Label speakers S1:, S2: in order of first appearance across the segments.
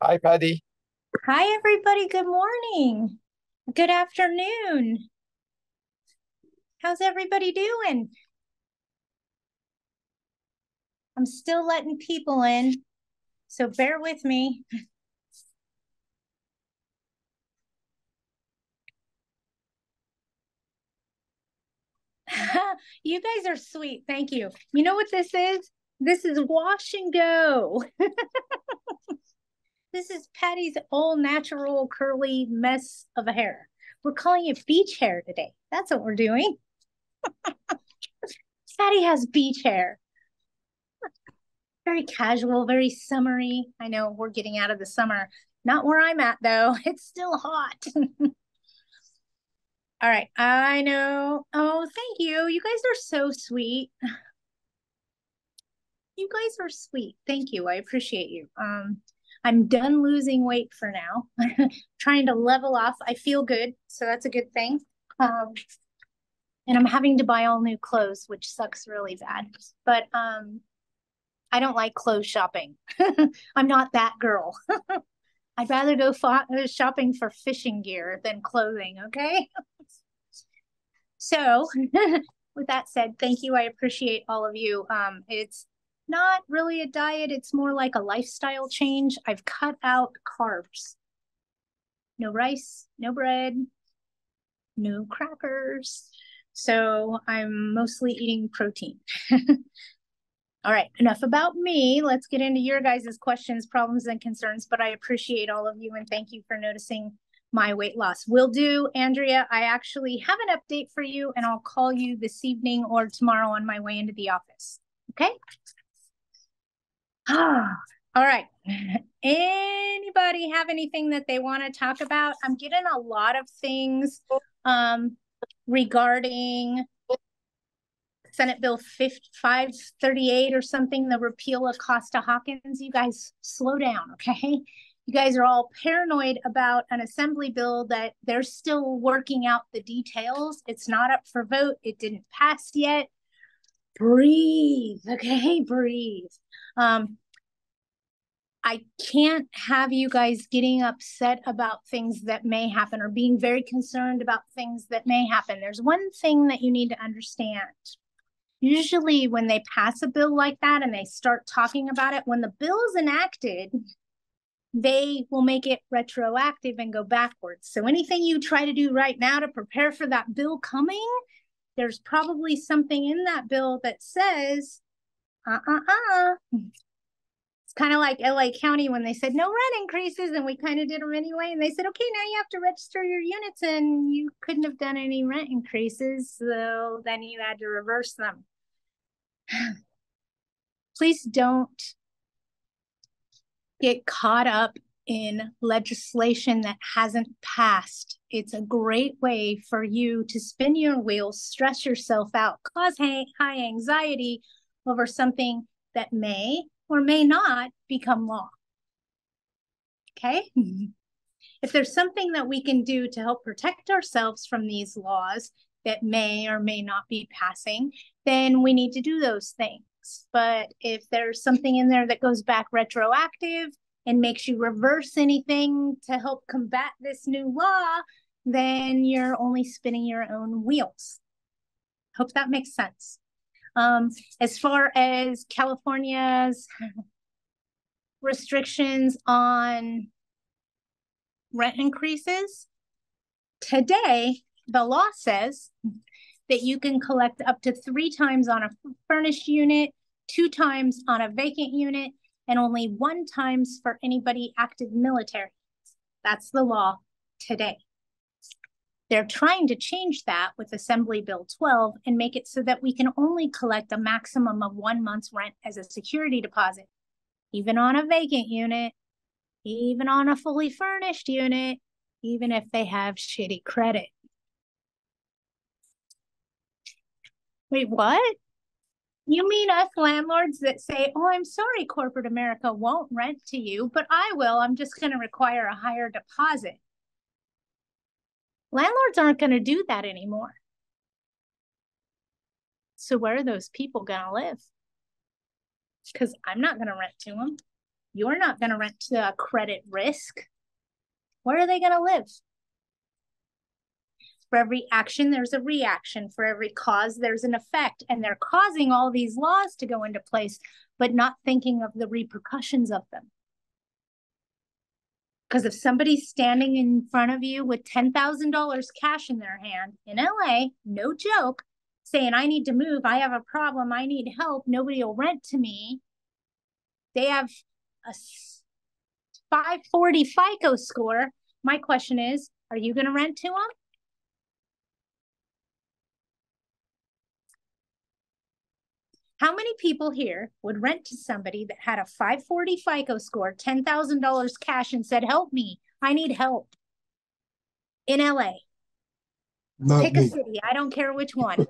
S1: Hi, Patty.
S2: Hi, everybody. Good morning. Good afternoon. How's everybody doing? I'm still letting people in, so bear with me. You guys are sweet. Thank you. You know what this is? This is wash and go. This is Patty's all natural curly mess of a hair. We're calling it beach hair today. That's what we're doing. Patty has beach hair. Very casual, very summery. I know we're getting out of the summer. Not where I'm at though. It's still hot. All right. I know. Oh, thank you. You guys are so sweet. You guys are sweet. Thank you. I appreciate you. I'm done losing weight for now. Trying to level off. I feel good, so that's a good thing. Um, and I'm having to buy all new clothes, which sucks really bad. But I don't like clothes shopping. I'm not that girl. I'd rather go shopping for fishing gear than clothing, okay? So, with that said, thank you. I appreciate all of you. It's not really a diet, it's more like a lifestyle change. I've cut out carbs. No rice, no bread, no crackers. So, I'm mostly eating protein. All right, enough about me. Let's get into your guys' questions, problems, and concerns. But I appreciate all of you and thank you for noticing my weight loss. Will do, Andrea. I actually have an update for you and I'll call you this evening or tomorrow on my way into the office. Okay? All right. Anybody have anything that they want to talk about? I'm getting a lot of things um, regarding Senate Bill 538 or something, the repeal of Costa-Hawkins. You guys slow down, okay? You guys are all paranoid about an assembly bill that they're still working out the details. It's not up for vote. It didn't pass yet. Breathe, okay? Breathe. I can't have you guys getting upset about things that may happen or being very concerned about things that may happen. There's one thing that you need to understand. Usually when they pass a bill like that and they start talking about it, when the bill is enacted, they will make it retroactive and go backwards. So anything you try to do right now to prepare for that bill coming, there's probably something in that bill that says, It's kind of like LA County when they said no rent increases, and we kind of did them anyway. And they said, okay, now you have to register your units, and you couldn't have done any rent increases. So then you had to reverse them. Please don't get caught up in legislation that hasn't passed. It's a great way for you to spin your wheels, stress yourself out, cause high anxiety over something that may or may not become law. Okay? If there's something that we can do to help protect ourselves from these laws that may or may not be passing, then we need to do those things. But if there's something in there that goes back retroactive and makes you reverse anything to help combat this new law, then you're only spinning your own wheels. Hope that makes sense. As far as California's restrictions on rent increases, today the law says that you can collect up to 3 times on a furnished unit, 2 times on a vacant unit, and only 1 times for anybody active military. That's the law today. They're trying to change that with Assembly Bill 12 and make it so that we can only collect a maximum of 1 month's rent as a security deposit, even on a vacant unit, even on a fully furnished unit, even if they have shitty credit. Wait, what? You mean us landlords that say, oh, I'm sorry, corporate America won't rent to you, but I will. I'm just going to require a higher deposit. Landlords aren't going to do that anymore. So where are those people going to live? Because I'm not going to rent to them. You're not going to rent to a credit risk. Where are they going to live? For every action, there's a reaction. For every cause, there's an effect. And they're causing all these laws to go into place, but not thinking of the repercussions of them. Because if somebody's standing in front of you with $10,000 cash in their hand in LA, no joke, saying, I need to move, I have a problem, I need help, nobody will rent to me. They have a 540 FICO score. My question is, are you going to rent to them? How many people here would rent to somebody that had a 540 FICO score, $10,000 cash, and said, help me, I need help in LA?
S1: Not
S2: Pick
S1: me.
S2: a city, I don't care which one.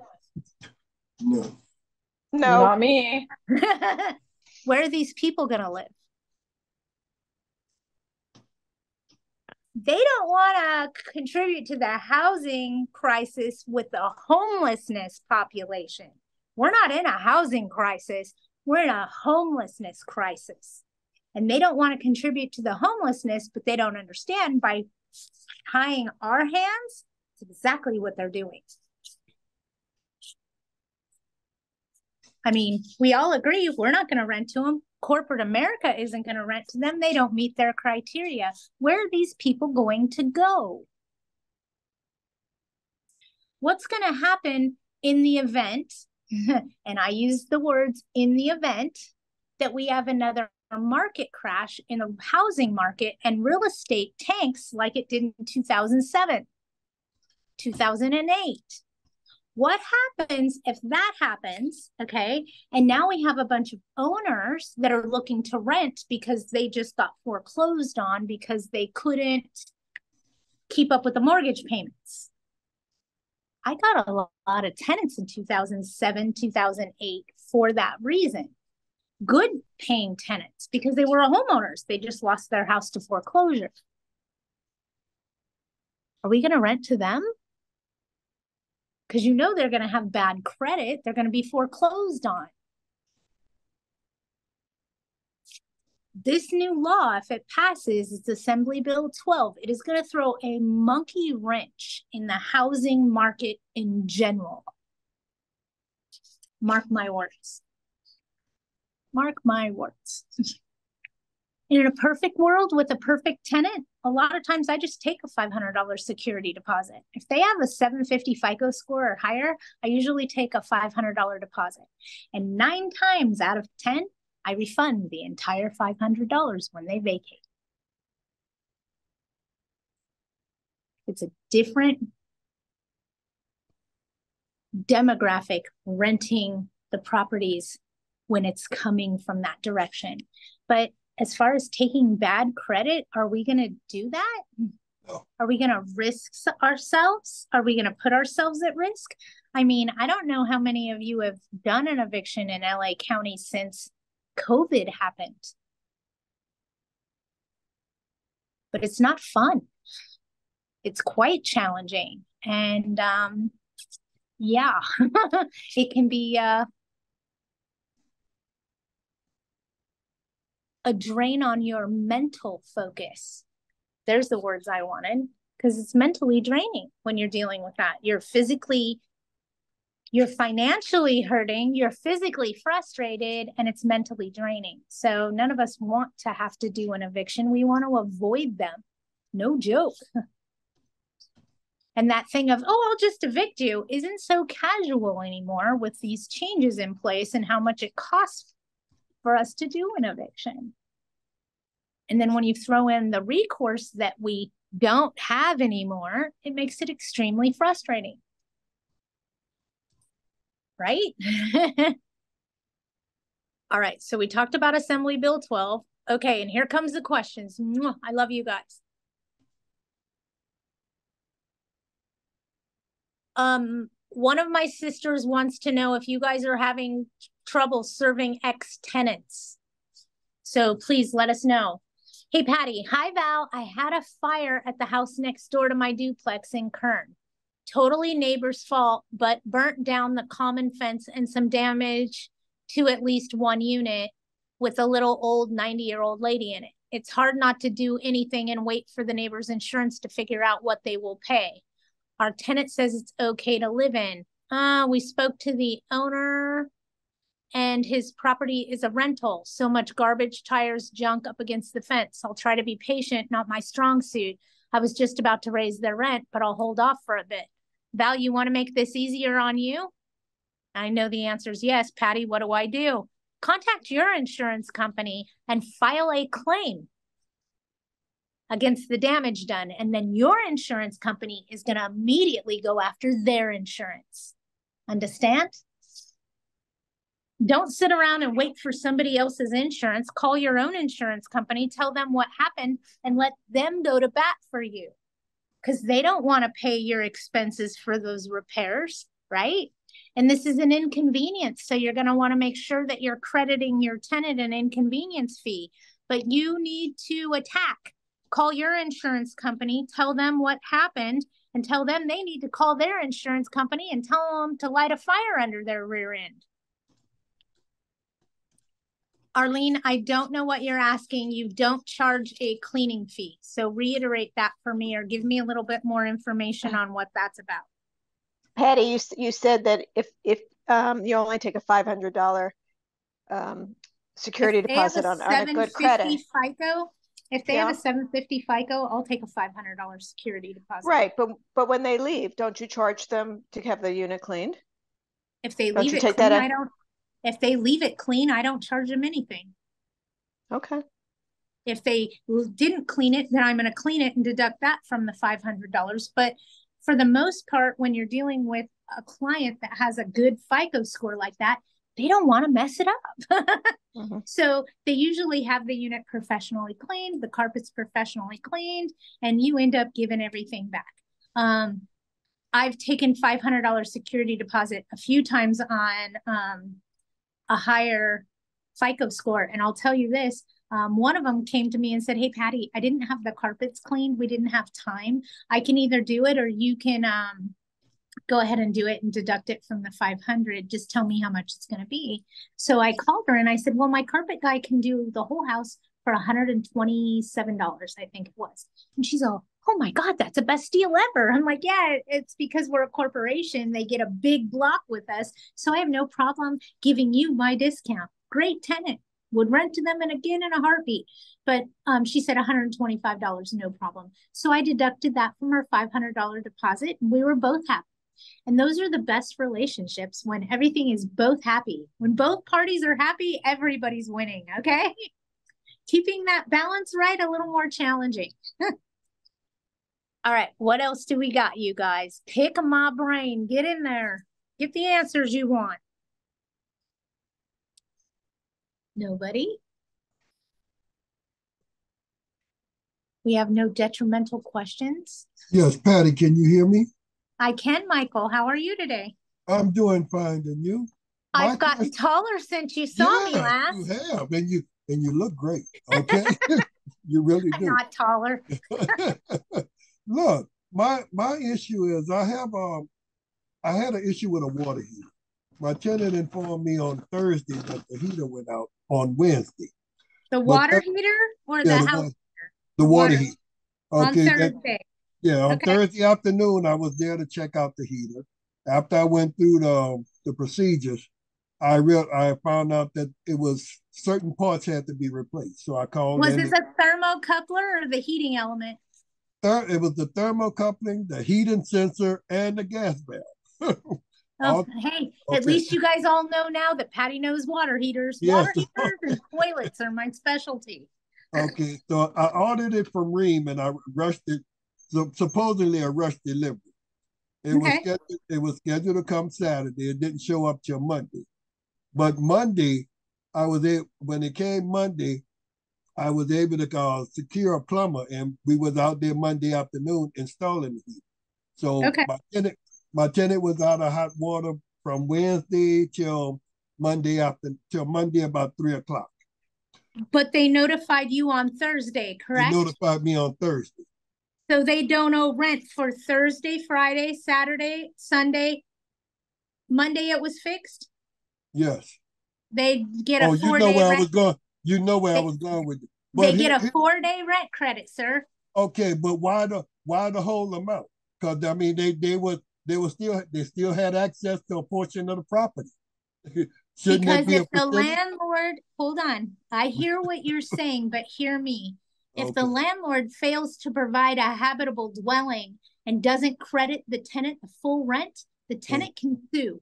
S1: No.
S3: No. Not me.
S2: Where are these people going to live? They don't want to contribute to the housing crisis with the homelessness population. We're not in a housing crisis. We're in a homelessness crisis. And they don't want to contribute to the homelessness, but they don't understand by tying our hands, it's exactly what they're doing. I mean, we all agree we're not going to rent to them. Corporate America isn't going to rent to them. They don't meet their criteria. Where are these people going to go? What's going to happen in the event, and I use the words in the event, that we have another market crash in the housing market and real estate tanks like it did in 2007, 2008? What happens if that happens, okay? And now we have a bunch of owners that are looking to rent because they just got foreclosed on because they couldn't keep up with the mortgage payments. I got a lot of tenants in 2007, 2008 for that reason. Good paying tenants because they were homeowners. They just lost their house to foreclosure. Are we going to rent to them? Because you know they're going to have bad credit. They're going to be foreclosed on. This new law, if it passes, it's Assembly Bill 12. It is going to throw a monkey wrench in the housing market in general. Mark my words. Mark my words. In a perfect world with a perfect tenant, a lot of times I just take a $500 security deposit. If they have a 750 FICO score or higher, I usually take a $500 deposit. And 9 times out of 10, I refund the entire $500 when they vacate. It's a different demographic renting the properties when it's coming from that direction. But as far as taking bad credit, are we going to do that?
S1: No.
S2: Are we going to risk ourselves? Are we going to put ourselves at risk? I mean, I don't know how many of you have done an eviction in LA County since COVID happened. But it's not fun. It's quite challenging. And yeah, it can be a drain on your mental focus. There's the words I wanted, because it's mentally draining when you're dealing with that. You're financially hurting, you're physically frustrated, and it's mentally draining. So none of us want to have to do an eviction. We want to avoid them. No joke. And that thing of, oh, I'll just evict you isn't so casual anymore with these changes in place and how much it costs for us to do an eviction. And then when you throw in the recourse that we don't have anymore, it makes it extremely frustrating. Right? All right, so we talked about Assembly Bill 12. Okay, and here comes the questions. I love you guys. One of my sisters wants to know if you guys are having trouble serving ex-tenants. So please let us know. Hey, Patty. Hi, Val. I had a fire at the house next door to my duplex in Kern. Totally neighbor's fault, but burnt down the common fence and some damage to at least one unit. with a little old 90-year-old lady in it. It's hard not to do anything and wait for the neighbor's insurance to figure out what they will pay. Our tenant says it's okay to live in. We spoke to the owner and his property is a rental. So much garbage, tires, junk up against the fence. I'll try to be patient, not my strong suit. I was just about to raise their rent, but I'll hold off for a bit. Val, you want to make this easier on you? I know the answer is yes. Patty, what do I do? Contact your insurance company and file a claim against the damage done. And then your insurance company is going to immediately go after their insurance. Understand? Don't sit around and wait for somebody else's insurance. Call your own insurance company, tell them what happened, and let them go to bat for you. Because they don't want to pay your expenses for those repairs, right? And this is an inconvenience. So you're going to want to make sure that you're crediting your tenant an inconvenience fee. But you need to attack. Call your insurance company, tell them what happened, and tell them they need to call their insurance company and tell them to light a fire under their rear end. Arlene, I don't know what you're asking. You don't charge a cleaning fee. So reiterate that for me or give me a little bit more information on what that's about.
S3: Patty, you said that if you only take a $500 security deposit on a good credit.
S2: FICO, if they have a 750 FICO, I'll take a $500 security deposit.
S3: Right, but when they leave, don't you charge them to have the unit cleaned?
S2: If they leave it clean, I don't. If they leave it clean, I don't charge them anything.
S3: Okay.
S2: If they didn't clean it, then I'm going to clean it and deduct that from the $500. But for the most part, when you're dealing with a client that has a good FICO score like that, they don't want to mess it up. So they usually have the unit professionally cleaned, the carpet's professionally cleaned, and you end up giving everything back. I've taken $500 security deposit a few times on a higher FICO score. And I'll tell you this, one of them came to me and said, hey, Patty, I didn't have the carpets cleaned. We didn't have time. I can either do it or you can go ahead and do it and deduct it from the 500. Just tell me how much it's going to be. So I called her and I said, well, my carpet guy can do the whole house for $127, I think it was. And she's all, oh my God, that's the best deal ever. I'm like, yeah, it's because we're a corporation. They get a big block with us. So I have no problem giving you my discount. Great tenant, would rent to them and again in a heartbeat. But she said $125, no problem. So I deducted that from her $500 deposit and we were both happy. And those are the best relationships when everything is both happy. When both parties are happy, everybody's winning, okay? Keeping that balance right, a little more challenging. All right, what else do we got, you guys? Pick my brain. Get in there. Get the answers you want. Nobody? We have no detrimental questions?
S1: Yes, Patty, can you hear me?
S2: I can, Michael. How are you today?
S1: I'm doing fine, and you?
S2: I've gotten taller since you saw me last.
S1: You have, and you look great, okay? You really do.
S2: I'm not taller.
S1: Look, my issue is I had an issue with a water heater. My tenant informed me on Thursday that the heater went out on Wednesday.
S2: The water heater or the house heater?
S1: The water heater.
S2: Okay, on Thursday.
S1: On Thursday afternoon, I was there to check out the heater. After I went through the procedures, I found out that it was certain parts had to be replaced. So I called.
S2: Was this a thermocoupler or the heating element?
S1: It was the thermocoupling, the heating sensor, and the gas valve.
S2: At least you guys all know now that Patty knows water heaters. Yes. Water heaters and toilets are my specialty.
S1: Okay, so I ordered it from Ream and I rushed it. So supposedly a rush delivery. It was scheduled to come Saturday. It didn't show up till Monday. But Monday, when it came Monday, I was able to secure a plumber, and we was out there Monday afternoon installing the heat. So my tenant was out of hot water from Wednesday till Monday about 3:00.
S2: But they notified you on Thursday, correct?
S1: They notified me on Thursday.
S2: So they don't owe rent for Thursday, Friday, Saturday, Sunday, Monday it was fixed?
S1: Yes.
S2: They get a 4-day
S1: rent.
S2: I was going.
S1: you know where I was going with it.
S2: But they get a 4-day rent credit, sir.
S1: Okay, but why the whole amount? Because I mean, they still had access to a portion of the property.
S2: Shouldn't because if the landlord, hold on, I hear what you're saying, but hear me. If the landlord fails to provide a habitable dwelling and doesn't credit the tenant the full rent, the tenant can sue.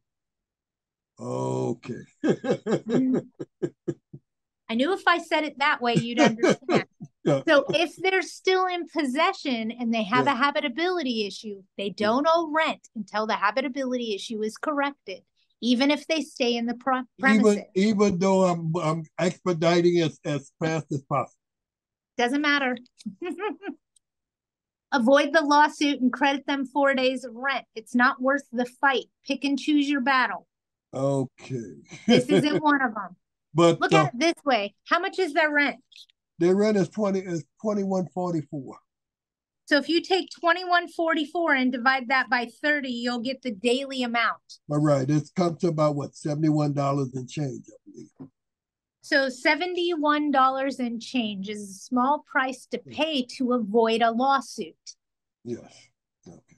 S1: Okay.
S2: I knew if I said it that way, you'd understand. So if they're still in possession and they have a habitability issue, they don't owe rent until the habitability issue is corrected, even if they stay in the premises.
S1: Even though I'm expediting as fast as possible.
S2: Doesn't matter. Avoid the lawsuit and credit them 4 days of rent. It's not worth the fight. Pick and choose your battle.
S1: Okay.
S2: This isn't one of them.
S1: But
S2: look at it this way. How much is their rent?
S1: Their rent is $21.44.
S2: So if you take $21.44 and divide that by 30, you'll get the daily amount.
S1: All right. It comes to about what, $71 and change, I believe.
S2: So $71 and change is a small price to pay to avoid a lawsuit.
S1: Yes.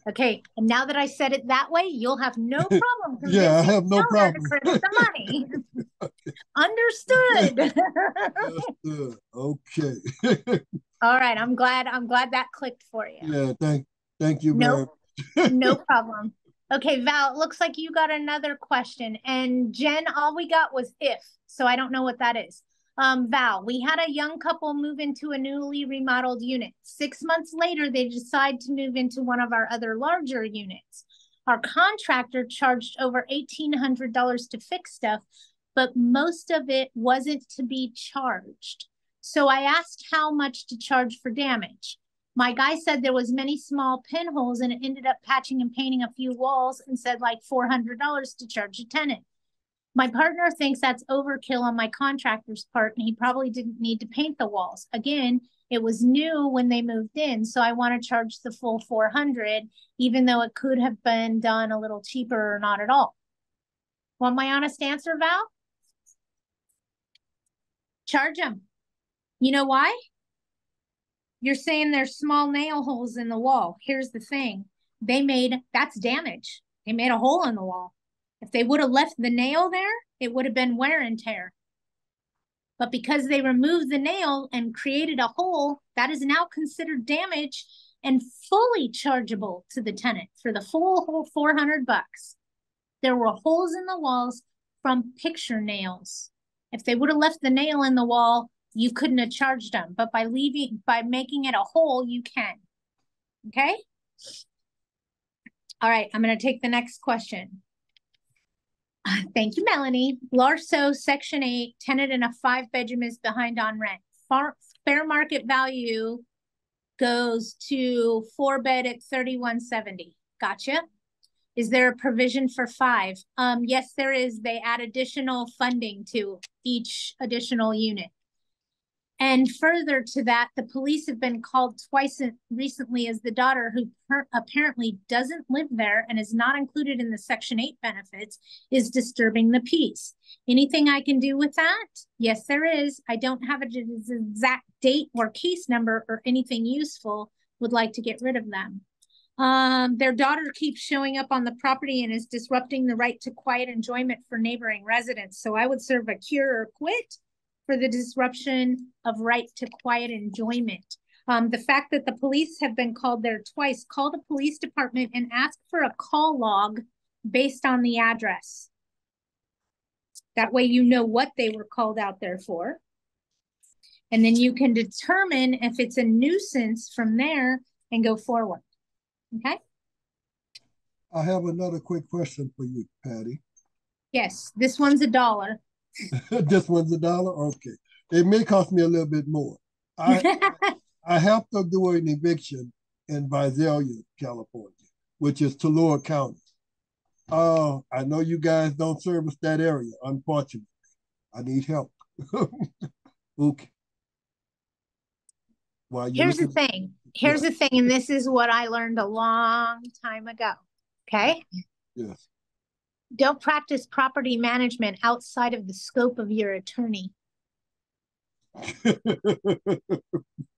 S2: Okay. And now that I said it that way, you'll have no problem.
S1: Yeah, I have no problem.
S2: To credit the money. Understood.
S1: Okay.
S2: All right. I'm glad that clicked for you.
S1: Yeah. Thank you very
S2: much. No problem. Okay, Val, it looks like you got another question. And Jen, all we got was if. So I don't know what that is. Val, we had a young couple move into a newly remodeled unit. 6 months later, they decide to move into one of our other larger units. Our contractor charged over $1,800 to fix stuff, but most of it wasn't to be charged. So I asked how much to charge for damage. My guy said there was many small pinholes and it ended up patching and painting a few walls and said like $400 to charge a tenant. My partner thinks that's overkill on my contractor's part and he probably didn't need to paint the walls. Again, it was new when they moved in, so I want to charge the full $400, even though it could have been done a little cheaper or not at all. Want my honest answer, Val? Charge them. You know why? You're saying there's small nail holes in the wall. Here's the thing. That's damage. They made a hole in the wall. If they would have left the nail there, it would have been wear and tear. But because they removed the nail and created a hole, that is now considered damage and fully chargeable to the tenant for the full whole $400. There were holes in the walls from picture nails. If they would have left the nail in the wall, you couldn't have charged them, but by making it a hole, you can. Okay? All right, I'm going to take the next question. Thank you, Melanie. Larso, Section 8, tenant in a 5-bedroom is behind on rent. Fair market value goes to 4-bed at $3,170. Gotcha. Is there a provision for 5? Yes, there is. They add additional funding to each additional unit. And further to that, the police have been called twice recently as the daughter, who apparently doesn't live there and is not included in the Section 8 benefits, is disturbing the peace. Anything I can do with that? Yes, there is. I don't have an exact date or case number or anything useful. Would like to get rid of them. Their daughter keeps showing up on the property and is disrupting the right to quiet enjoyment for neighboring residents. So I would serve a cure or quit for the disruption of right to quiet enjoyment. The fact that the police have been called there twice, call the police department and ask for a call log based on the address. That way you know what they were called out there for. And then you can determine if it's a nuisance from there and go forward. Okay?
S1: I have another quick question for you, Patty.
S2: Yes, this one's $1.
S1: This one's $1? Okay. It may cost me a little bit more. I have to do an eviction in Visalia, California, which is Tulare County. I know you guys don't service that area, unfortunately. I need help. Okay.
S2: Here's the thing, and this is what I learned a long time ago, okay?
S1: Yes.
S2: Don't practice property management outside of the scope of your attorney.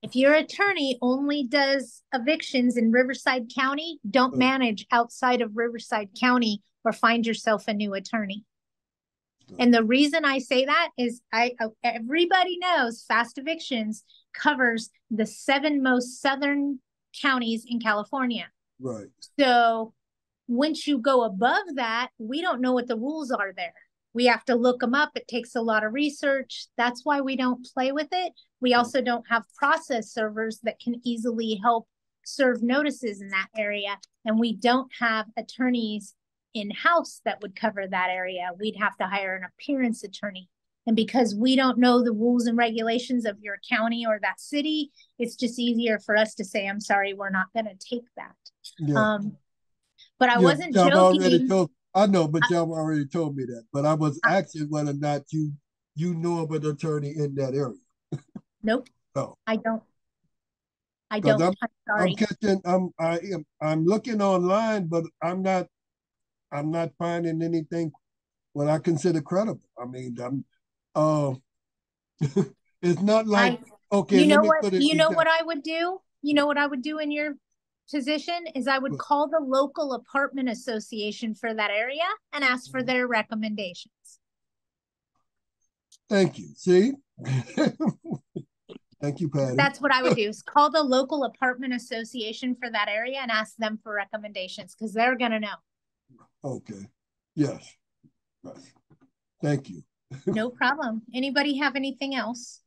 S2: If your attorney only does evictions in Riverside County, don't manage outside of Riverside County or find yourself a new attorney. And the reason I say that is everybody knows fast evictions covers the 7 most southern counties in California.
S1: Right.
S2: So once you go above that, we don't know what the rules are there. We have to look them up. It takes a lot of research. That's why we don't play with it. We also don't have process servers that can easily help serve notices in that area. And we don't have attorneys in-house that would cover that area. We'd have to hire an appearance attorney. And because we don't know the rules and regulations of your county or that city, it's just easier for us to say, I'm sorry, we're not going to take that.
S1: Yeah.
S2: But I wasn't joking.
S1: I know, but y'all already told me that. But I was asking whether or not you know of an attorney in that area.
S2: Nope.
S1: No.
S2: I don't. I'm sorry.
S1: I'm looking online, but I'm not finding anything what I consider credible. I mean, it's not like okay.
S2: You know what? You know what I would do? You know what I would do in your position is I would call the local apartment association for that area and ask for their recommendations.
S1: Thank you. See? Thank you, Patty.
S2: That's what I would do is call the local apartment association for that area and ask them for recommendations because they're going to know.
S1: Okay. Yes. Yes. Thank you.
S2: No problem. Anybody have anything else?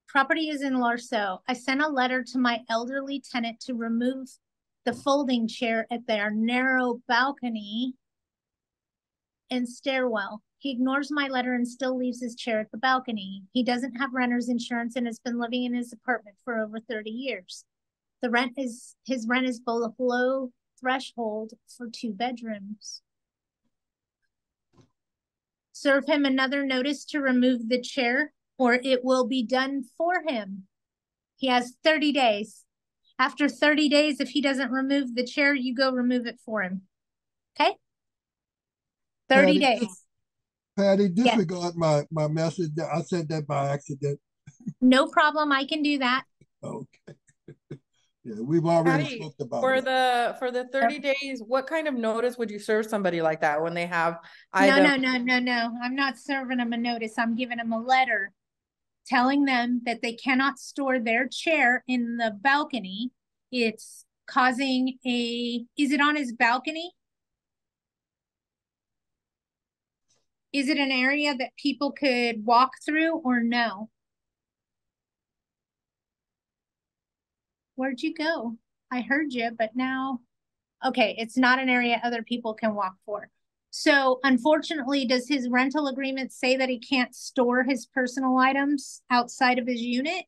S2: Property is in Larceau. I sent a letter to my elderly tenant to remove the folding chair at their narrow balcony and stairwell. He ignores my letter and still leaves his chair at the balcony. He doesn't have renter's insurance and has been living in his apartment for over 30 years. His rent is below threshold for 2 bedrooms. Serve him another notice to remove the chair, or it will be done for him. He has 30 days. After 30 days, if he doesn't remove the chair, you go remove it for him. Okay? 30 days.
S1: Patty, disregard my message. I sent that by accident.
S2: No problem. I can do that.
S1: Okay. Yeah, we've already spoke about
S4: for the 30 days. What kind of notice would you serve somebody like that when they have
S2: items? No. I'm not serving them a notice. I'm giving them a letter telling them that they cannot store their chair in the balcony. It's causing is it on his balcony? Is it an area that people could walk through or no? Where'd you go? I heard you, but now, okay, it's not an area other people can walk for. So unfortunately, does his rental agreement say that he can't store his personal items outside of his unit?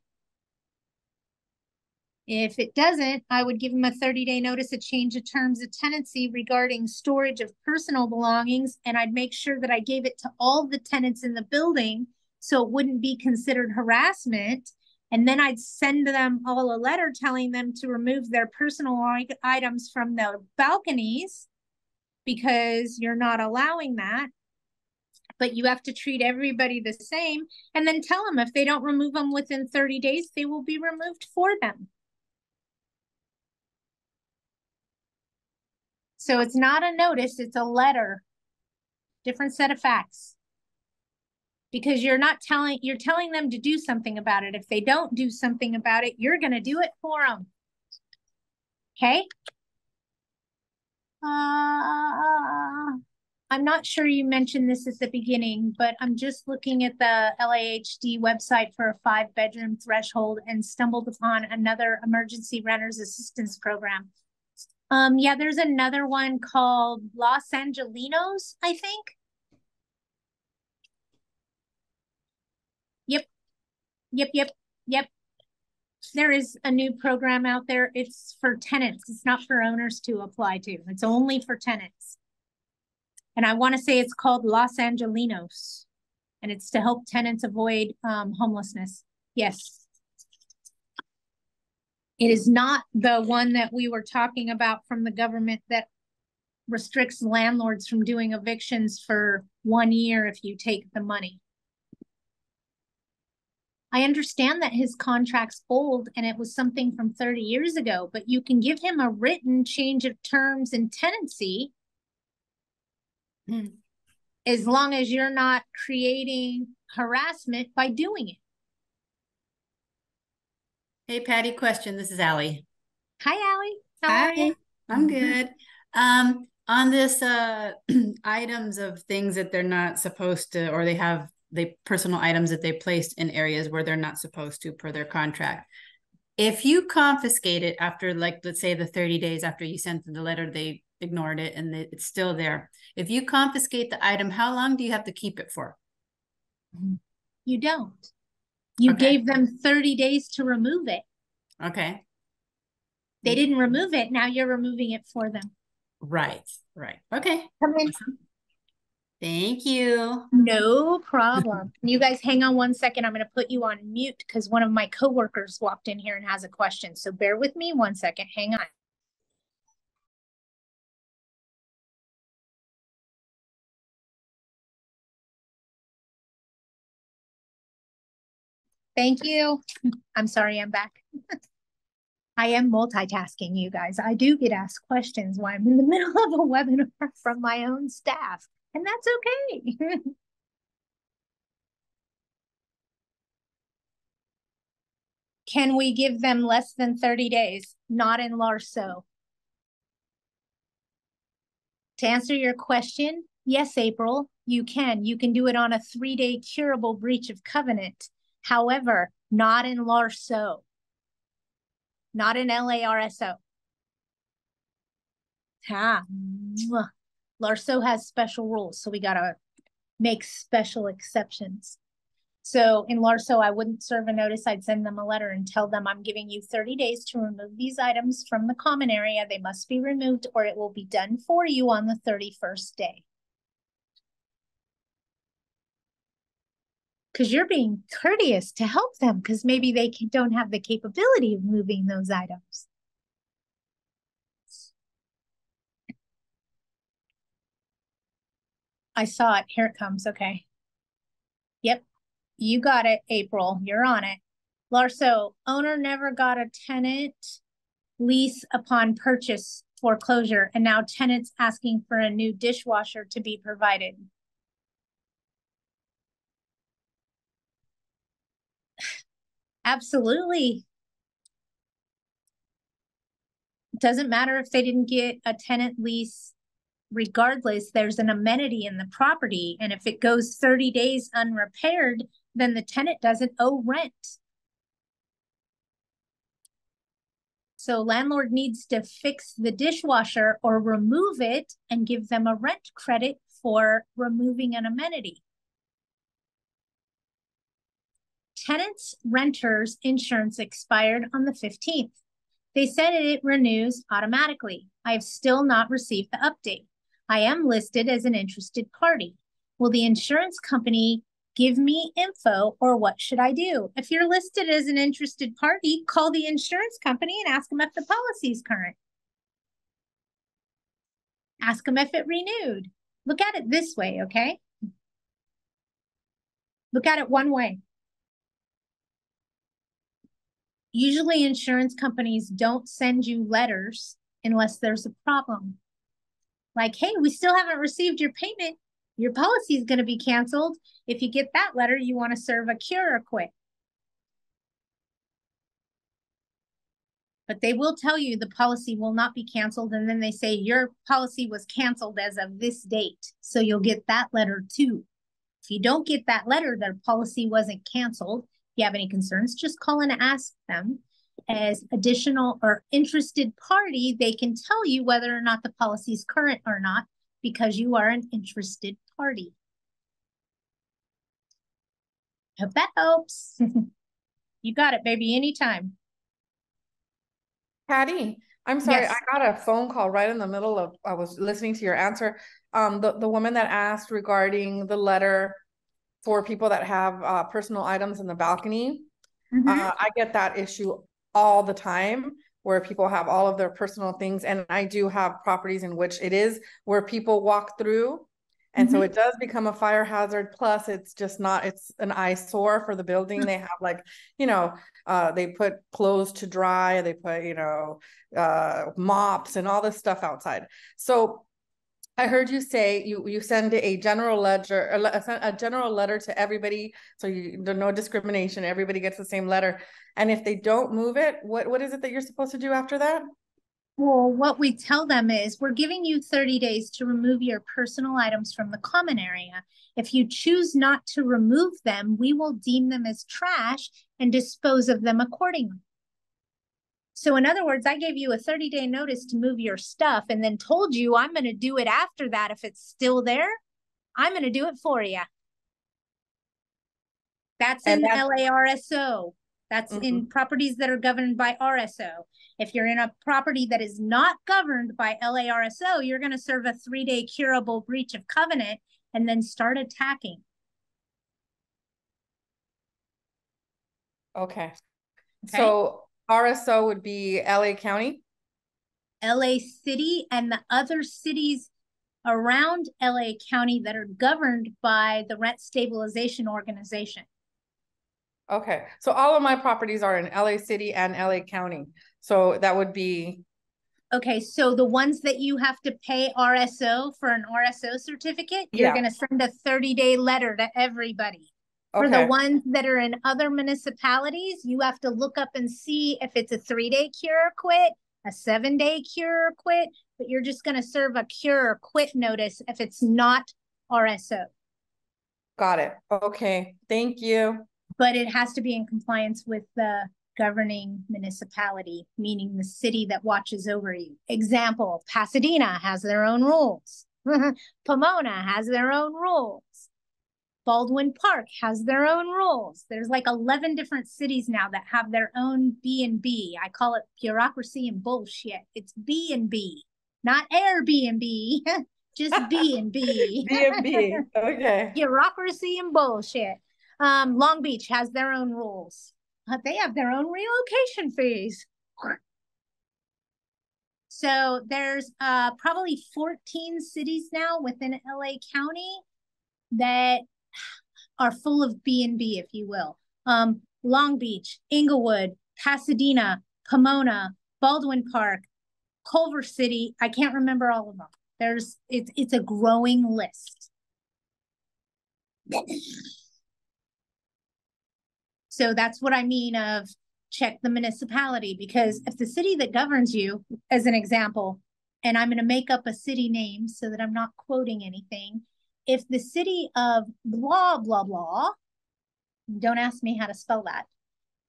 S2: If it doesn't, I would give him a 30-day notice to change the terms of tenancy regarding storage of personal belongings, and I'd make sure that I gave it to all the tenants in the building so it wouldn't be considered harassment. And then I'd send them all a letter telling them to remove their personal items from the balconies because you're not allowing that. But you have to treat everybody the same. And then tell them if they don't remove them within 30 days, they will be removed for them. So it's not a notice, it's a letter. Different set of facts. Because you're telling them to do something about it. If they don't do something about it, you're going to do it for them. Okay? I'm not sure you mentioned this at the beginning, but I'm just looking at the LAHD website for a 5-bedroom threshold and stumbled upon another emergency renters assistance program. Yeah, there's another one called Los Angelinos, I think. Yep. There is a new program out there. It's for tenants. It's not for owners to apply to. It's only for tenants. And I want to say it's called Los Angelinos. And it's to help tenants avoid homelessness. Yes. It is not the one that we were talking about from the government that restricts landlords from doing evictions for 1 year if you take the money. I understand that his contract's old and it was something from 30 years ago, but you can give him a written change of terms and tenancy as long as you're not creating harassment by doing it.
S5: Hey, Patty, question. This is Allie.
S2: Hi, Allie. How are you?
S5: I'm good. On this items of things that they're not supposed to, or they personal items that they placed in areas where they're not supposed to per their contract. If you confiscate it after, like, let's say the 30 days after you sent them the letter, they ignored it and it's still there. If you confiscate the item, how long do you have to keep it for?
S2: You don't. You
S5: Okay.
S2: gave them 30 days to remove it.
S5: Okay.
S2: They didn't remove it. Now you're removing it for them.
S5: Right. Okay.
S2: Come in.
S5: Awesome. Thank you.
S2: No problem. You guys hang on 1 second. I'm going to put you on mute because one of my coworkers walked in here and has a question. So bear with me 1 second. Hang on. Thank you. I'm sorry, I'm back. I am multitasking, you guys. I do get asked questions while I'm in the middle of a webinar from my own staff, and that's okay. Can we give them less than 30 days? Not in Larso. To answer your question, yes, April, you can. You can do it on a 3-day curable breach of covenant. However, not in Larso. Not in LARSO. Larso has special rules, so we gotta make special exceptions. So in Larso, I wouldn't serve a notice. I'd send them a letter and tell them I'm giving you 30 days to remove these items from the common area. They must be removed or it will be done for you on the 31st day. Because you're being courteous to help them because maybe they don't have the capability of moving those items. I saw it. Here it comes. Okay. Yep. You got it, April. You're on it. Larso, owner never got a tenant lease upon purchase foreclosure, and now tenants asking for a new dishwasher to be provided. Absolutely. It doesn't matter if they didn't get a tenant lease. Regardless, there's an amenity in the property, and if it goes 30 days unrepaired, then the tenant doesn't owe rent. So landlord needs to fix the dishwasher or remove it and give them a rent credit for removing an amenity. Tenants' renters' insurance expired on the 15th. They said it renews automatically. I have still not received the update. I am listed as an interested party. Will the insurance company give me info or what should I do? If you're listed as an interested party, call the insurance company and ask them if the policy is current. Ask them if it renewed. Look at it this way, okay? Look at it one way. Usually insurance companies don't send you letters unless there's a problem. Like, hey, we still haven't received your payment. Your policy is going to be canceled. If you get that letter, you want to serve a cure or quit. But they will tell you the policy will not be canceled. And then they say your policy was canceled as of this date. So you'll get that letter too. If you don't get that letter, their policy wasn't canceled. If you have any concerns, just call and ask them. As additional or interested party, they can tell you whether or not the policy is current or not because you are an interested party. Hope that helps. You got it, baby, anytime.
S4: Patty, I'm sorry,
S2: Yes.
S4: I got a phone call right in the middle of, I was listening to your answer. The woman that asked regarding the letter for people that have personal items in the balcony, I get that issue all the time. where people have all of their personal things. And I do have properties in which it is where people walk through. And so it does become a fire hazard. Plus, it's just not, it's an eyesore for the building. They have like, you know, they put clothes to dry, they put, you know, mops and all this stuff outside. So I heard you say you send a general ledger, a general letter to everybody. So there's no discrimination. Everybody gets the same letter. And if they don't move it, what is it that you're supposed to do after that?
S2: Well, what we tell them is we're giving you 30 days to remove your personal items from the common area. If you choose not to remove them, we will deem them as trash and dispose of them accordingly. So in other words, I gave you a 30-day notice to move your stuff and then told you I'm going to do it after that. If it's still there, I'm going to do it for you. That's in LARSO. That's in properties that are governed by RSO. If you're in a property that is not governed by LARSO, you're going to serve a 3-day curable breach of covenant and then start attacking.
S4: Okay. So RSO would be LA County?
S2: LA City and the other cities around LA County that are governed by the Rent Stabilization Organization.
S4: Okay. So all of my properties are in LA City and LA County. So that would be.
S2: Okay. So the ones that you have to pay RSO for an RSO certificate, you're going to send a 30-day letter to everybody. For the ones that are in other municipalities, you have to look up and see if it's a 3-day cure or quit, a 7-day cure or quit, but you're just going to serve a cure or quit notice if it's not RSO.
S4: Got it. Okay. Thank you.
S2: But it has to be in compliance with the governing municipality, meaning the city that watches over you. Example, Pasadena has their own rules. Pomona has their own rules. Baldwin Park has their own rules. There's like 11 different cities now that have their own B&B. I call it bureaucracy and bullshit. It's B&B, not Airbnb, just B&B.
S4: B&B, okay.
S2: Bureaucracy and bullshit. Long Beach has their own rules. They have their own relocation fees. So there's probably 14 cities now within LA County that are full of B&B, if you will. Long Beach, Inglewood, Pasadena, Pomona, Baldwin Park, Culver City. I can't remember all of them. It's a growing list. So that's what I mean of check the municipality, because if the city that governs you, as an example, and I'm going to make up a city name so that I'm not quoting anything, if the city of blah, blah, blah, don't ask me how to spell that.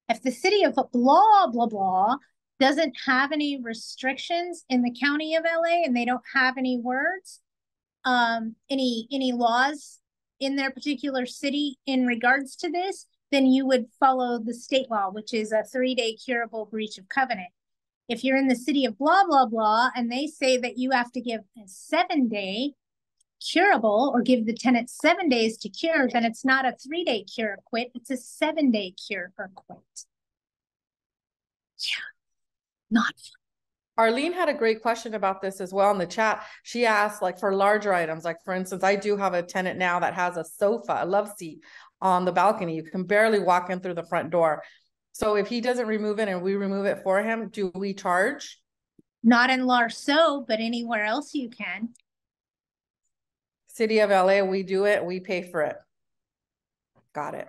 S2: If the city of blah, blah, blah doesn't have any restrictions in the county of LA and they don't have any words, any laws in their particular city in regards to this, then you would follow the state law, which is a 3-day curable breach of covenant. If you're in the city of blah, blah, blah, and they say that you have to give a 7-day curable or give the tenant 7 days to cure, then it's not a 3-day cure or quit. It's a 7-day cure or quit. Yeah, not fun.
S4: Arlene had a great question about this as well in the chat. She asked, like, for larger items, like for instance, I do have a tenant now that has a sofa, a love seat on the balcony. You can barely walk in through the front door. So if he doesn't remove it and we remove it for him, do we charge?
S2: Not in Larso, but anywhere else you can.
S4: City of LA, we do it, we pay for it. Got it.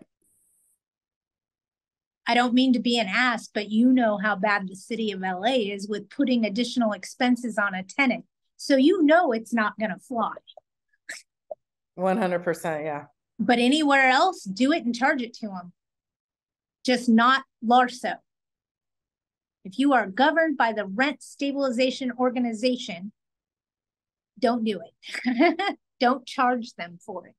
S2: I don't mean to be an ass, but you know how bad the city of LA is with putting additional expenses on a tenant. So you know it's not going to fly.
S4: 100%, yeah.
S2: But anywhere else, do it and charge it to them. Just not Larso. If you are governed by the Rent Stabilization Organization, don't do it. Don't charge them for it.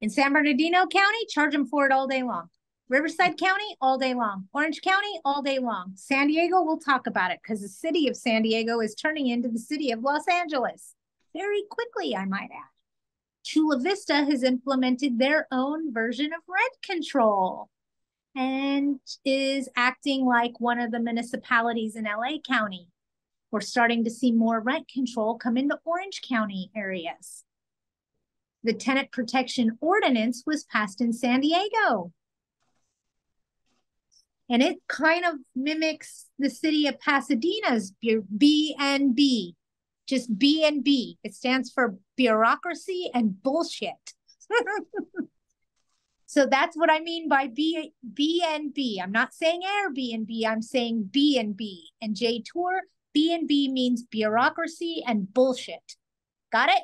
S2: In San Bernardino County, charge them for it all day long. Riverside County, all day long. Orange County, all day long. San Diego, we'll talk about it because the city of San Diego is turning into the city of Los Angeles. Very quickly, I might add. Chula Vista has implemented their own version of rent control. and is acting like one of the municipalities in LA County. We're starting to see more rent control come into Orange County areas. The tenant protection ordinance was passed in San Diego. And it kind of mimics the city of Pasadena's B&B, just B&B. It stands for bureaucracy and bullshit. So that's what I mean by B&B. I'm not saying Airbnb, I'm saying B&B. And J Tour, B&B means bureaucracy and bullshit. Got it?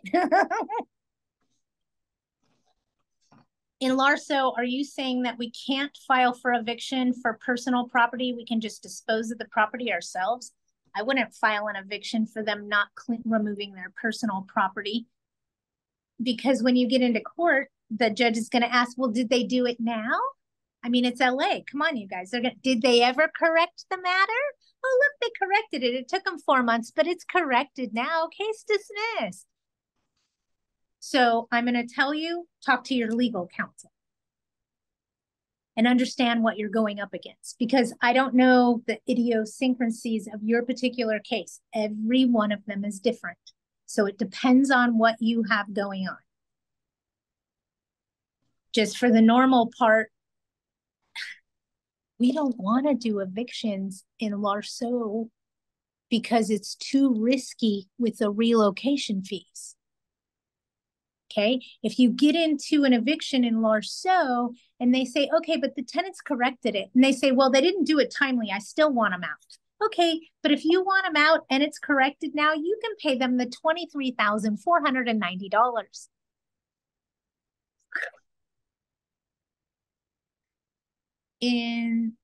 S2: In Larso, are you saying that we can't file for eviction for personal property? We can just dispose of the property ourselves? I wouldn't file an eviction for them not removing their personal property. Because when you get into court, the judge is going to ask, well, did they do it now? I mean, it's LA. Come on, you guys. Did they ever correct the matter? Oh, look, they corrected it. It took them 4 months, but it's corrected now. Case dismissed. So I'm going to tell you, talk to your legal counsel and understand what you're going up against, because I don't know the idiosyncrasies of your particular case. Every one of them is different. So it depends on what you have going on. Just for the normal part, we don't want to do evictions in Larso because it's too risky with the relocation fees. Okay, if you get into an eviction in Larso and they say, okay, but the tenants corrected it, and they say, well, they didn't do it timely, I still want them out. Okay, but if you want them out and it's corrected now, you can pay them the $23,490. In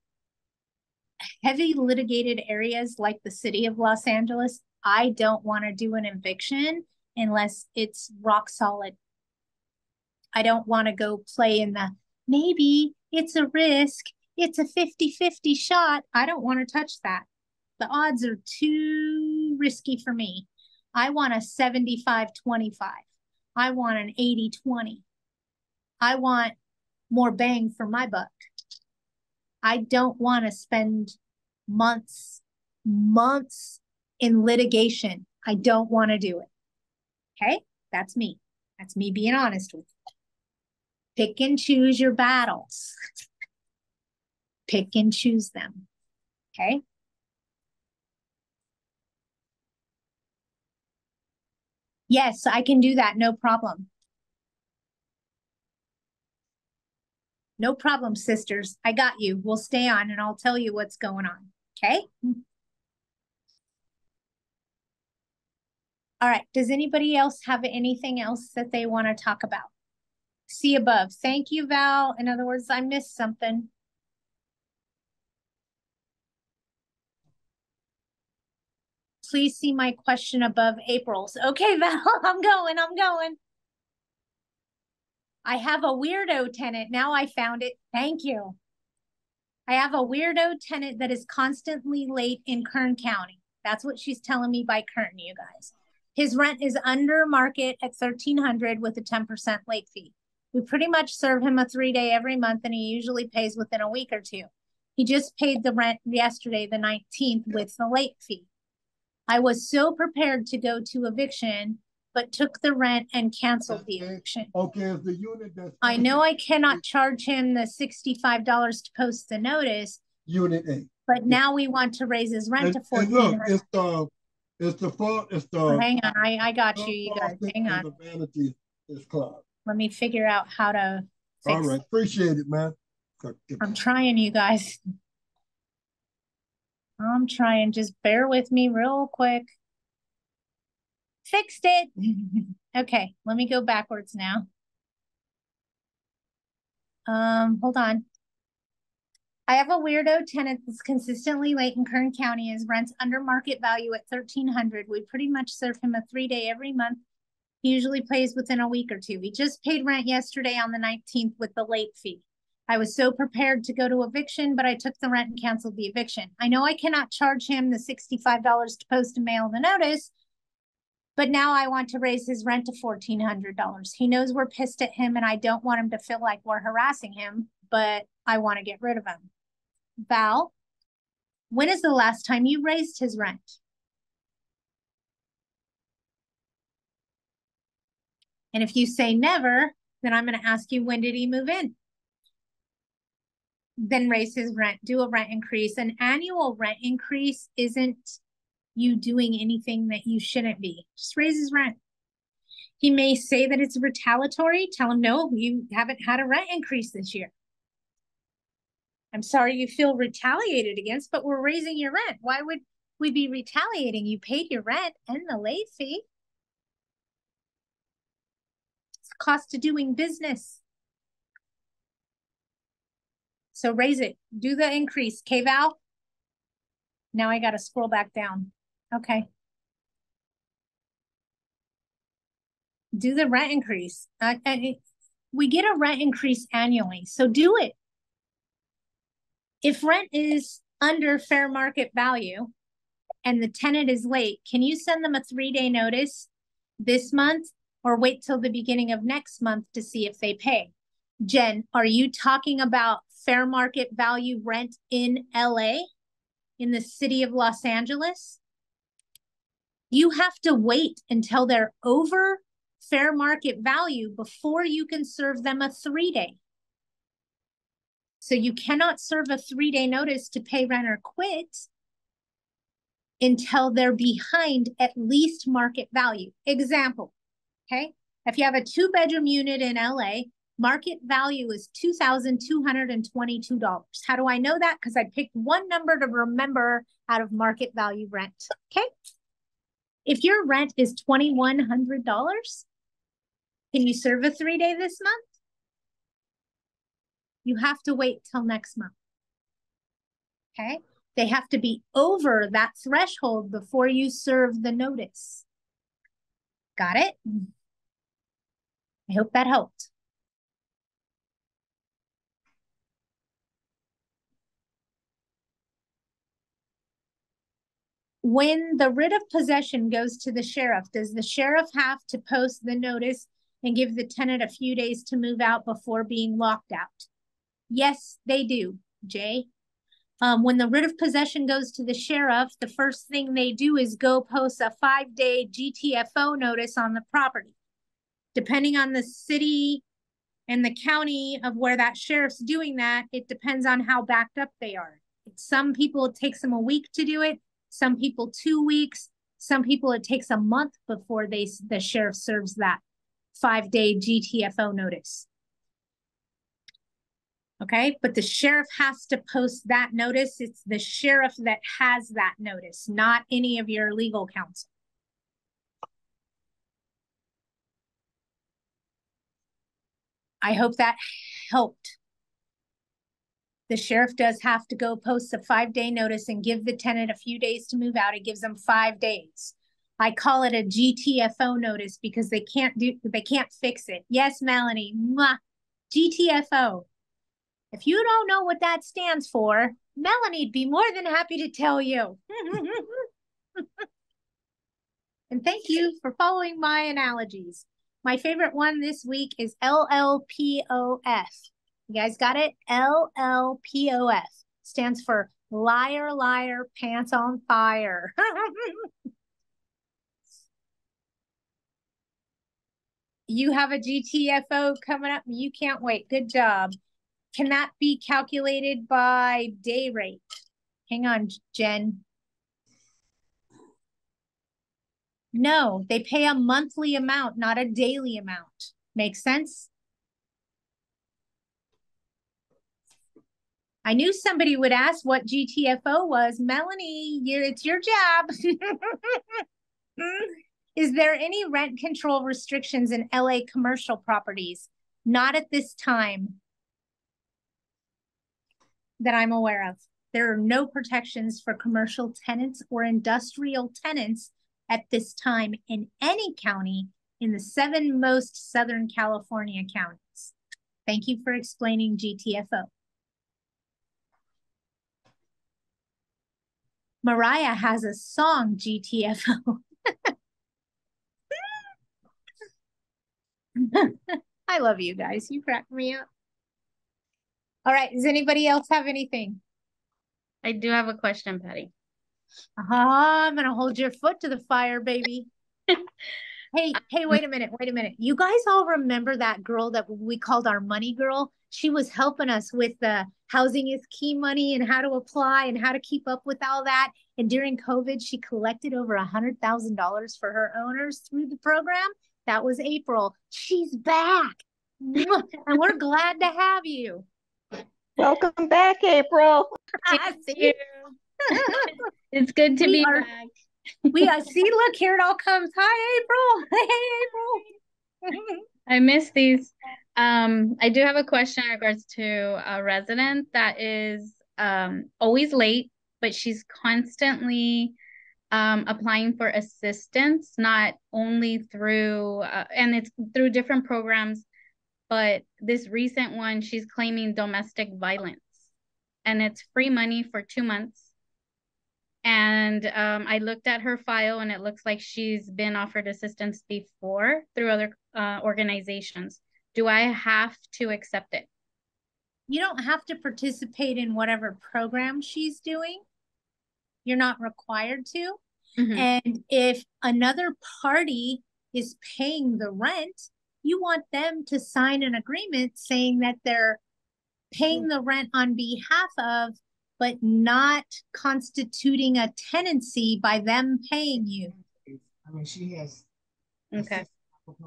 S2: heavy litigated areas like the city of Los Angeles, I don't want to do an eviction unless it's rock solid. I don't want to go play in the, maybe it's a risk, it's a 50-50 shot. I don't want to touch that. The odds are too risky for me. I want a 75-25. I want an 80-20. I want more bang for my buck. I don't want to spend months in litigation. I don't want to do it. Okay? That's me. That's me being honest with you. Pick and choose your battles. Pick and choose them. Okay? Yes, I can do that. No problem. No problem, sisters. I got you. We'll stay on and I'll tell you what's going on. Okay? All right. Does anybody else have anything else that they want to talk about? See above. Thank you, Val. In other words, I missed something. Please see my question above April's. Okay, Val, I'm going. I have a weirdo tenant. Now I found it. Thank you. I have a weirdo tenant that is constantly late in Kern County. That's what she's telling me by Kern, you guys. His rent is under market at $1,300 with a 10% late fee. We pretty much serve him a 3-day every month, and he usually pays within a week or two. He just paid the rent yesterday, the 19th, with the late fee. I was so prepared to go to eviction, but took the rent and canceled the eviction.
S1: Okay, it's the unit that's...
S2: I know I cannot charge him the $65 to post the notice.
S1: Unit A.
S2: But now we want to raise his rent to $1,400.
S1: Look, it's the fault. It's the...
S2: Oh, hang on, I got you guys. Hang on.
S1: The vanity is clogged.
S2: Let me figure out how to fix
S1: All right, appreciate it, man.
S2: I'm trying, you guys. I'm trying. Just bear with me real quick. Fixed it. Okay, let me go backwards now. Hold on. I have a weirdo tenant that's consistently late in Kern County. His rent's under market value at $1,300. We pretty much serve him a 3-day every month. He usually pays within a week or two. He just paid rent yesterday on the 19th with the late fee. I was so prepared to go to eviction, but I took the rent and canceled the eviction. I know I cannot charge him the $65 to post and mail the notice, but now I want to raise his rent to $1,400. He knows we're pissed at him, and I don't want him to feel like we're harassing him, but I want to get rid of him. Val, when is the last time you raised his rent? And if you say never, then I'm going to ask you, when did he move in? Then raise his rent, do a rent increase. An annual rent increase isn't you doing anything that you shouldn't be. Just raise his rent. He may say that it's retaliatory. Tell him, no, you haven't had a rent increase this year. I'm sorry you feel retaliated against, but we're raising your rent. Why would we be retaliating? You paid your rent and the late fee. It's the cost of doing business. So raise it. Do the increase. Okay, Val? Now I got to scroll back down. Okay. Do the rent increase. We get a rent increase annually, so do it. If rent is under fair market value and the tenant is late, can you send them a 3-day notice this month or wait till the beginning of next month to see if they pay? Jen, are you talking about fair market value rent in LA, in the city of Los Angeles? You have to wait until they're over fair market value before you can serve them a 3-day. So you cannot serve a 3-day notice to pay rent or quit until they're behind at least market value. Example, okay? If you have a 2-bedroom unit in LA, market value is $2,222. How do I know that? Because I picked one number to remember out of market value rent, okay? If your rent is $2,100, can you serve a 3-day this month? You have to wait till next month, okay? They have to be over that threshold before you serve the notice. Got it? I hope that helped. When the writ of possession goes to the sheriff, does the sheriff have to post the notice and give the tenant a few days to move out before being locked out? Yes, they do, Jay. When the writ of possession goes to the sheriff, the first thing they do is go post a 5-day GTFO notice on the property. Depending on the city and the county of where that sheriff's doing that, it depends on how backed up they are. Some people, it takes them a week to do it. Some people 2 weeks. Some people, it takes a month before the sheriff serves that 5-day GTFO notice. Okay, but the sheriff has to post that notice. It's the sheriff that has that notice, not any of your legal counsel. I hope that helped. The sheriff does have to go post a 5-day notice and give the tenant a few days to move out. It gives them 5 days. I call it a GTFO notice because they can't fix it. Yes, Melanie, mwah, GTFO. If you don't know what that stands for, Melanie'd be more than happy to tell you. And thank you for following my analogies. My favorite one this week is LLPOF. You guys got it? LLPOF stands for liar, liar, pants on fire. You have a GTFO coming up. You can't wait. Good job. Can that be calculated by day rate? Hang on, Jen. No, they pay a monthly amount, not a daily amount. Make sense? I knew somebody would ask what GTFO was. Melanie, it's your job. Is there any rent control restrictions in LA commercial properties? Not at this time that I'm aware of. There are no protections for commercial tenants or industrial tenants at this time in any county in the 7 most Southern California counties. Thank you for explaining GTFO. Mariah has a song, GTFO. I love you guys. You crack me up. All right. Does anybody else have anything?
S6: I do have a question, Patty.
S2: I'm going to hold your foot to the fire, baby. Hey, wait a minute. You guys all remember that girl that we called our money girl? She was helping us with the housing is key money and how to apply and how to keep up with all that. And during COVID, she collected over $100,000 for her owners through the program. That was April. She's back. And we're glad to have you.
S3: Welcome back, April.
S6: Thank you. It's good to be back.
S2: See, look, here it all comes. Hi, April. Hey, April.
S6: I miss these. I do have a question in regards to a resident that is always late, but she's constantly applying for assistance, not only through, and it's through different programs, but this recent one, she's claiming domestic violence, and it's free money for 2 months. And I looked at her file, and it looks like she's been offered assistance before through other organizations. Do I have to accept it?
S2: You don't have to participate in whatever program she's doing. You're not required to. Mm-hmm. And if another party is paying the rent, you want them to sign an agreement saying that they're paying the rent on behalf of, but not constituting a tenancy by them paying you.
S7: I mean, she has.
S6: Okay.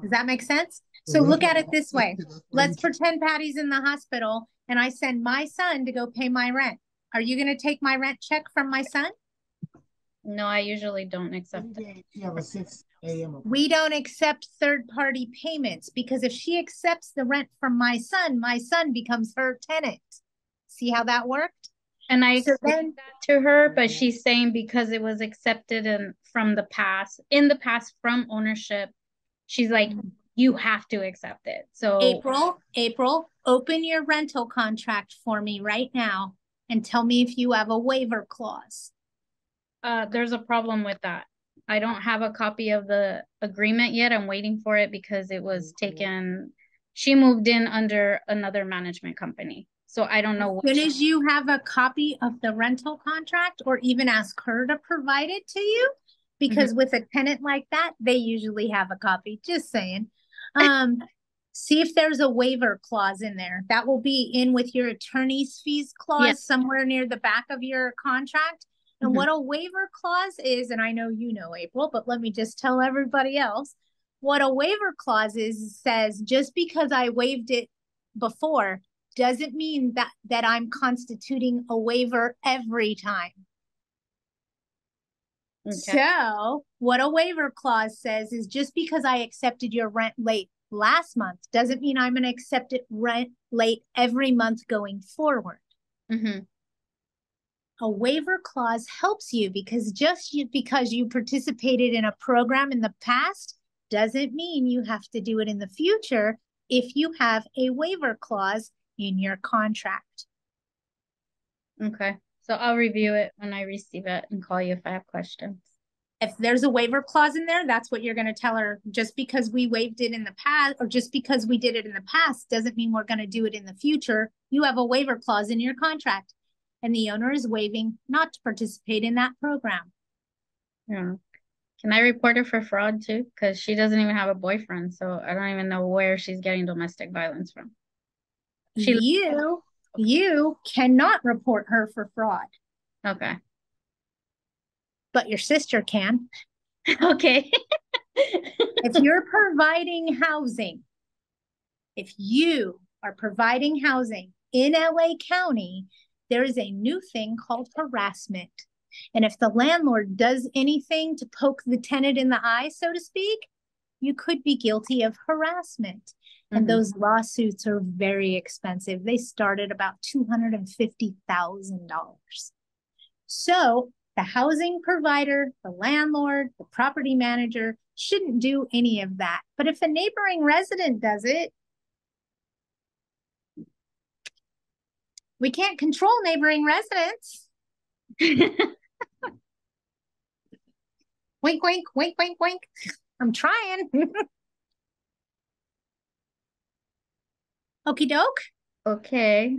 S2: Does that make sense? So look at it this way. Let's pretend Patty's in the hospital and I send my son to go pay my rent. Are you going to take my rent check from my son?
S6: No, I usually don't accept it.
S7: You have a 6 a.m.
S2: We don't accept third-party payments because if she accepts the rent from my son becomes her tenant. See how that worked?
S6: And I explained that to her, but she's saying because it was accepted in the past from ownership, she's like, you have to accept it. So
S2: April, open your rental contract for me right now and tell me if you have a waiver clause.
S6: There's a problem with that. I don't have a copy of the agreement yet. I'm waiting for it because it was taken. She moved in under another management company. So I don't know.
S2: As soon as you have a copy of the rental contract, or even ask her to provide it to you, because with a tenant like that, they usually have a copy. Just saying. See if there's a waiver clause in there. That will be in with your attorney's fees clause somewhere near the back of your contract. And what a waiver clause is, and I know you know, April, but let me just tell everybody else. What a waiver clause is says, just because I waived it before doesn't mean that I'm constituting a waiver every time. Okay. So what a waiver clause says is just because I accepted your rent late last month doesn't mean I'm going to accept it rent late every month going forward. A waiver clause helps you because because you participated in a program in the past doesn't mean you have to do it in the future if you have a waiver clause in your contract.
S6: Okay. So I'll review it when I receive it and call you if I have questions.
S2: If there's a waiver clause in there, that's what you're going to tell her. Just because we waived it in the past, or just because we did it in the past, doesn't mean we're going to do it in the future. You have a waiver clause in your contract, and the owner is waiving not to participate in that program.
S6: Yeah. Can I report her for fraud too? Because she doesn't even have a boyfriend, so I don't even know where she's getting domestic violence from.
S2: You cannot report her for fraud.
S6: Okay.
S2: But your sister can.
S6: Okay.
S2: If you're providing housing, if you are providing housing in LA County, there is a new thing called harassment. And if the landlord does anything to poke the tenant in the eye, so to speak, you could be guilty of harassment. And those lawsuits are very expensive. They start at about $250,000. So the housing provider, the landlord, the property manager shouldn't do any of that. But if a neighboring resident does it, we can't control neighboring residents. Wink, wink, wink, wink, wink. I'm trying. Okie doke.
S6: Okay.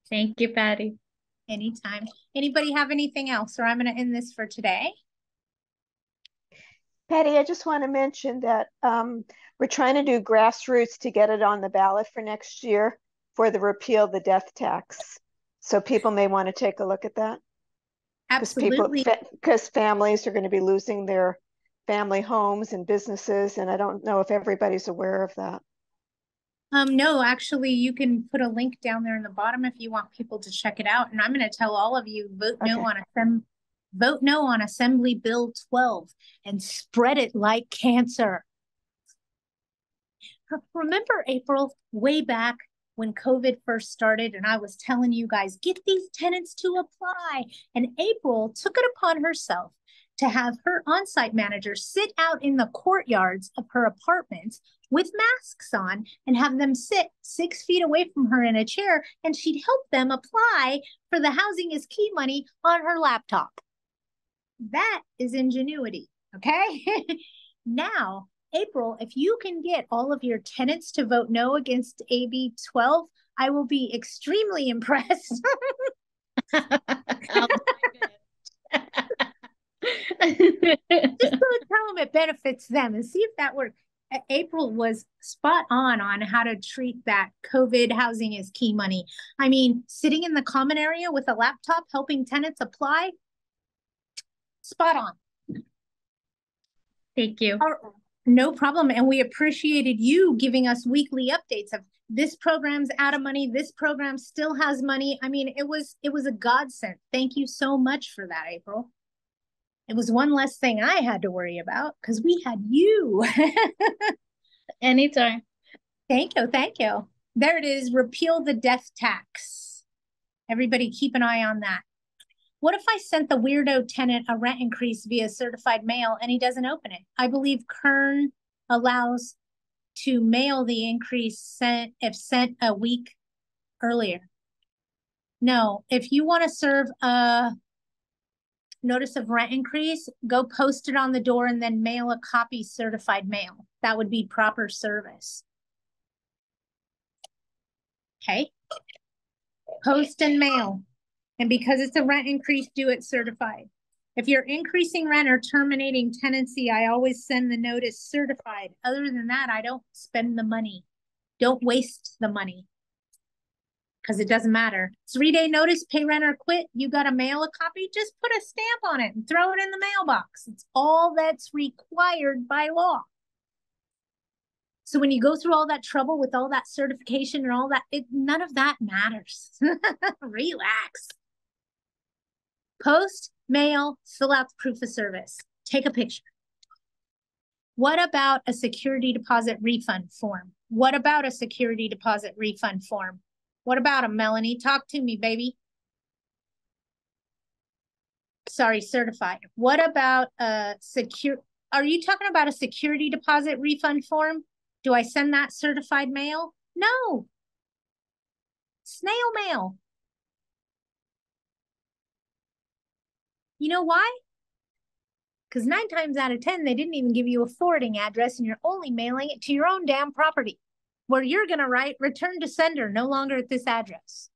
S6: Thank you, Patty.
S2: Anytime. Anybody have anything else, or I'm going to end this for today?
S3: Patty, I just want to mention that we're trying to do grassroots to get it on the ballot for next year for the repeal the death tax. So people may want to take a look at that.
S2: Absolutely.
S3: Because families are going to be losing their family homes and businesses, and I don't know if everybody's aware of that.
S2: No, actually, you can put a link down there in the bottom if you want people to check it out. And I'm going to tell all of you, vote no on Assembly Bill 12 and spread it like cancer. Remember, April, way back when COVID first started, and I was telling you guys, get these tenants to apply. And April took it upon herself to have her on-site manager sit out in the courtyards of her apartments with masks on and have them sit 6 feet away from her in a chair, and she'd help them apply for the housing is key money on her laptop. That is ingenuity, okay? Now, April, if you can get all of your tenants to vote no against AB 12, I will be extremely impressed. Just go tell them it benefits them and see if that works. April was spot on how to treat that COVID housing is key money. I mean, sitting in the common area with a laptop helping tenants apply, spot on.
S6: Thank you.
S2: No problem. And we appreciated you giving us weekly updates of this program's out of money. This program still has money. I mean, it was a godsend. Thank you so much for that, April. It was one less thing I had to worry about because we had you.
S6: Anytime.
S2: Thank you. Thank you. There it is. Repeal the death tax. Everybody keep an eye on that. What if I sent the weirdo tenant a rent increase via certified mail and he doesn't open it? I believe Kern allows to mail the increase if sent a week earlier. No, if you want to serve a notice of rent increase, go post it on the door and then mail a copy certified mail. That would be proper service. Okay. Post and mail. And because it's a rent increase, do it certified. If you're increasing rent or terminating tenancy, I always send the notice certified. Other than that, I don't spend the money. Don't waste the money. Because it doesn't matter. 3-day notice, pay rent or quit. You got to mail a copy, just put a stamp on it and throw it in the mailbox. It's all that's required by law. So when you go through all that trouble with all that certification and all that, none of that matters. Relax. Post, mail, fill out the proof of service. Take a picture. What about a security deposit refund form? What about a security deposit refund form? What about them, Melanie? Talk to me, baby. Sorry, certified. What about a are you talking about a security deposit refund form? Do I send that certified mail? No. Snail mail. You know why? Because 9 times out of 10, they didn't even give you a forwarding address and you're only mailing it to your own damn property, where you're going to write return to sender, no longer at this address.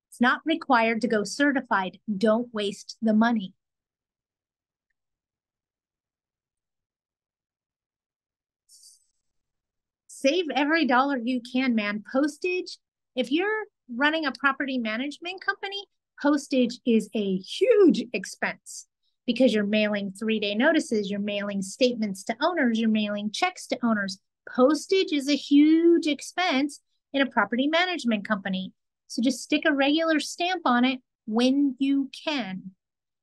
S2: It's not required to go certified. Don't waste the money. Save every dollar you can, man. Postage, if you're running a property management company, postage is a huge expense because you're mailing 3-day notices, you're mailing statements to owners, you're mailing checks to owners. Postage is a huge expense in a property management company. So just stick a regular stamp on it when you can.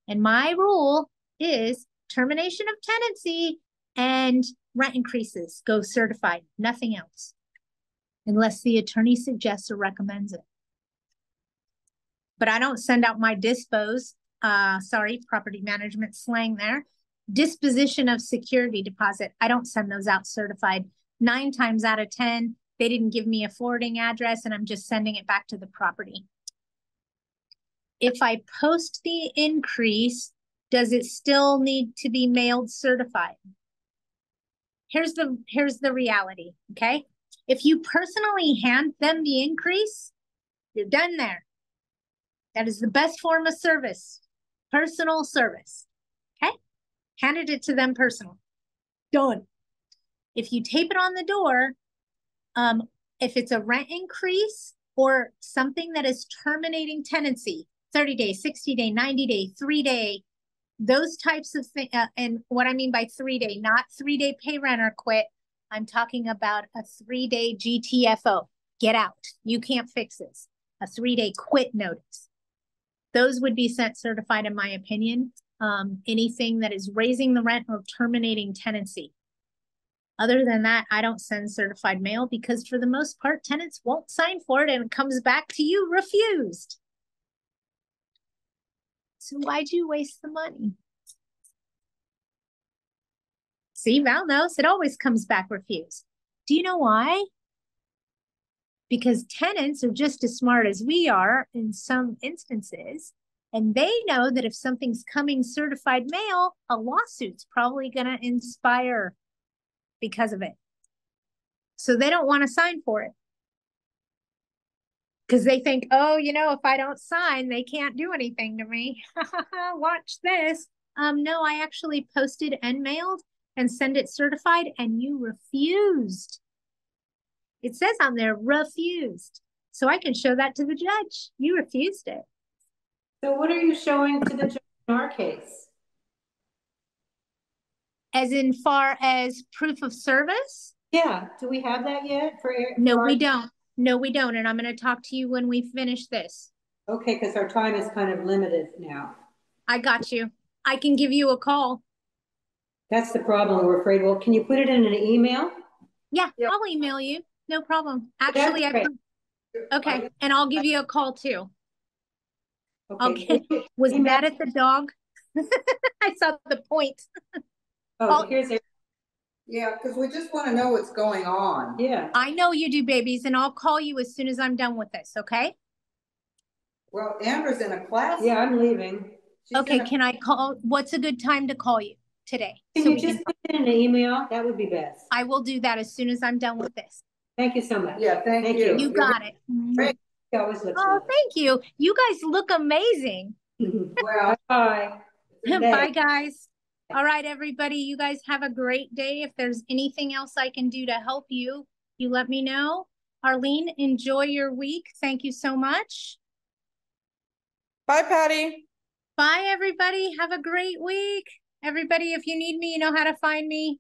S2: And my rule is termination of tenancy and rent increases go certified, nothing else, unless the attorney suggests or recommends it. But I don't send out my dispos, sorry, property management slang there. Disposition of security deposit. I don't send those out certified. 9 times out of 10, they didn't give me a forwarding address and I'm just sending it back to the property. If I post the increase, does it still need to be mailed certified? Here's the reality, okay? If you personally hand them the increase, you're done there. That is the best form of service, personal service. Okay? Handed it to them personally. Done. If you tape it on the door, if it's a rent increase or something that is terminating tenancy, 30-day, 60-day, 90-day, 3-day, those types of things. And what I mean by 3-day, not 3-day pay rent or quit. I'm talking about a 3-day GTFO. Get out. You can't fix this. A 3-day quit notice. Those would be sent certified, in my opinion. Anything that is raising the rent or terminating tenancy. Other than that, I don't send certified mail because for the most part, tenants won't sign for it and it comes back to you refused. So why'd you waste the money? See, Val knows it always comes back refused. Do you know why? Because tenants are just as smart as we are in some instances. And they know that if something's coming certified mail, a lawsuit's probably going to inspire because of it. So they don't want to sign for it. Because they think, oh, you know, if I don't sign, they can't do anything to me. Watch this. No, I actually posted and mailed and send it certified, and you refused. It says on there, refused. So I can show that to the judge. You refused it.
S8: So what are you showing to the judge in our case?
S2: As in far as proof of service?
S8: Yeah. Do we have that yet?
S2: No, we don't. No, we don't. And I'm going to talk to you when we finish this.
S8: Okay, because our time is kind of limited now.
S2: I got you. I can give you a call.
S8: That's the problem. We're afraid. Well, can you put it in an email?
S2: Yeah, yep. I'll email you. No problem. Actually, okay. And I'll give you a call too. Okay. Was that at the dog? I saw the point.
S8: Here's it.
S9: Yeah, because we just want to know what's going on.
S8: Yeah.
S2: I know you do, babies, and I'll call you as soon as I'm done with this, okay?
S9: Well, Amber's in a class.
S8: Yeah, I'm leaving.
S2: Okay, can I call? What's a good time to call you today?
S8: Can you just put it in an email? That would be best.
S2: I will do that as soon as I'm done with this.
S8: Thank you so much.
S9: Yeah, thank you.
S2: You got it.
S9: Great.
S2: Oh, thank you. You guys look amazing.
S8: Well, bye.
S2: Bye, guys. All right, everybody. You guys have a great day. If there's anything else I can do to help you, you let me know. Arlene, enjoy your week. Thank you so much.
S4: Bye, Patty.
S2: Bye, everybody. Have a great week. Everybody, if you need me, you know how to find me.